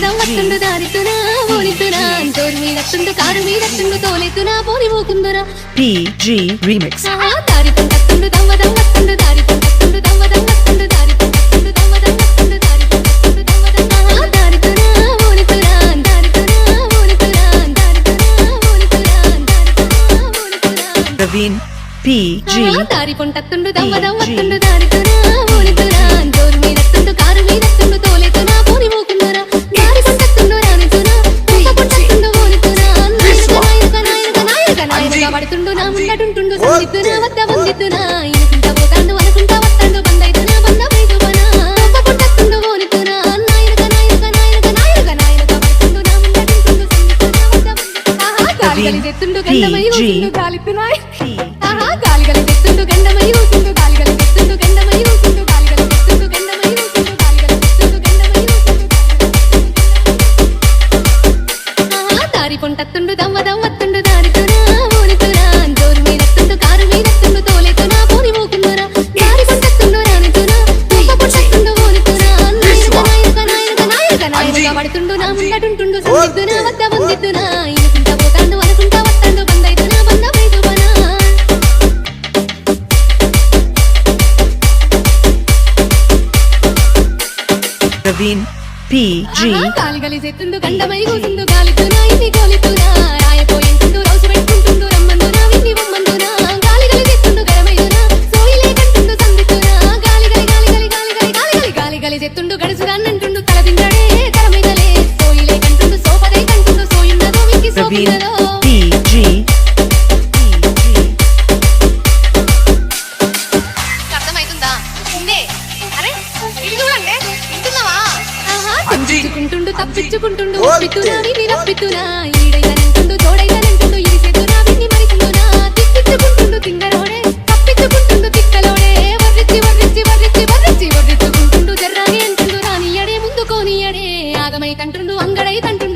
దవ్వదం వత్తుండు దారితునా ఓనితునా జోరు మీదత్తుండు కారు మీదత్తుండు తోలెతునా పోని పోకుందురా PG Remix. దారితం వత్తుండు దవ్వదం వత్తుండు దారితం వత్తుండు దవ్వదం వత్తుండు దారితం వత్తుండు దవ్వదం వత్తుండు దారితం వత్తుండు దవ్వదం దారితునా ఓనితునా దారితునా ఓనితునా దారితునా ఓనితునా దారితునా ఓనితునా Raveen PG. దారి పొంటత్తుండు దవ్వదం వత్తుండు దారితునా ఓనితునా జోరు మీదత్తుండు కారు మీదత్తుండు తోలెతునా పోని పోకుందురా దారి పొంటత్తుండు రానితునా పూక పొంటత్తుండు ఓనితునా నాయనగా పడుతుండు నా ముందటుంటుండు సందిద్దునా వద్ద వందిద్దునా ఇనుకుంటా పోతాండు అనుకుంటా వత్తాండు బందైతునా బంద బైదువనా పూక పొంటత్తుండు ఓనితునా నాయనగా పడుతుండు నా ముందటుంటుండు సందిద్దునా వద్ద వందిద్దునా గాలి గలి తెత్తుండు గండమై ఊసిండు గాలిత్తునాయ్ గాలి గలి తెత్తుండు గండమై ఊసిండు గాలి గలి తెత్తుండు గండమై ఊసిండు గాలి గలి తెత్తుండు గండమై ఊసిండు గాలి గలి తెత్తుండు గండమై ఊసిండు దారి పొంటత్తుండు దవ్వదం వత్తుండు దారితునా ఓనితునా జోరు మీదత్తుండు కారు మీదత్తుండు తోలెతునా పోని పోకుందురా దారి పొంటత్తుండు రానితునా పూక పొంటత్తుండు ఓనితునా నాయనగా పడుతుండు నా ముందటుంటుండు సందిద్దునా వద్ద వందిద్దునా ఇనుకుంటా పోతాండు అనుకుంటా వత్తాండు బందైతునా బంద బైదువనా Raveen PG. గాలి గలి చెత్తుండు గండమై కూసిండు గాలితునా ఇది గోలితునా రాయపోయింటుండు రౌసు పెట్టుకుంటుండు రమ్మందునా విన్ని బొమ్మందునా గాలి గలి చెత్తుండు గరమైదునా సోయిలే కంటుండు సందితునా గాలి గలి గాలి గలి గాలి గలి గాలి గలి గాలి గలి చెత్తుండు గడుసురాన్నంటుండు తలదిండడే తరమిదలే సోయిలే కంటుండు సోపదై కంటుండు సోయున్నదో విక్కి Raveen సోపున్నదో PG. అర్థమైతుందా అరే ఇది చూడండి వింటున్నావా తప్పించుకుంటుండు తప్పించుకుంటుండు ఒప్పితునా విని రప్పితునా ఈడైతనంటుండు జోడైతనంటుండు ఇరిసెతునా విని మరితుండునా తిప్పించుకుంటుండు తింగరోడే తప్పించుకుంటుండు తిక్కలోడే వర్రిచ్చి వర్రిచ్చి వర్రిచ్చి వర్రిచ్చి వర్రిచ్చుకుంటుండు జర్రాని అంటుండు రానియడే ముందు కోనియడే ఆగమై కంటుండు అంగడై కంటుండు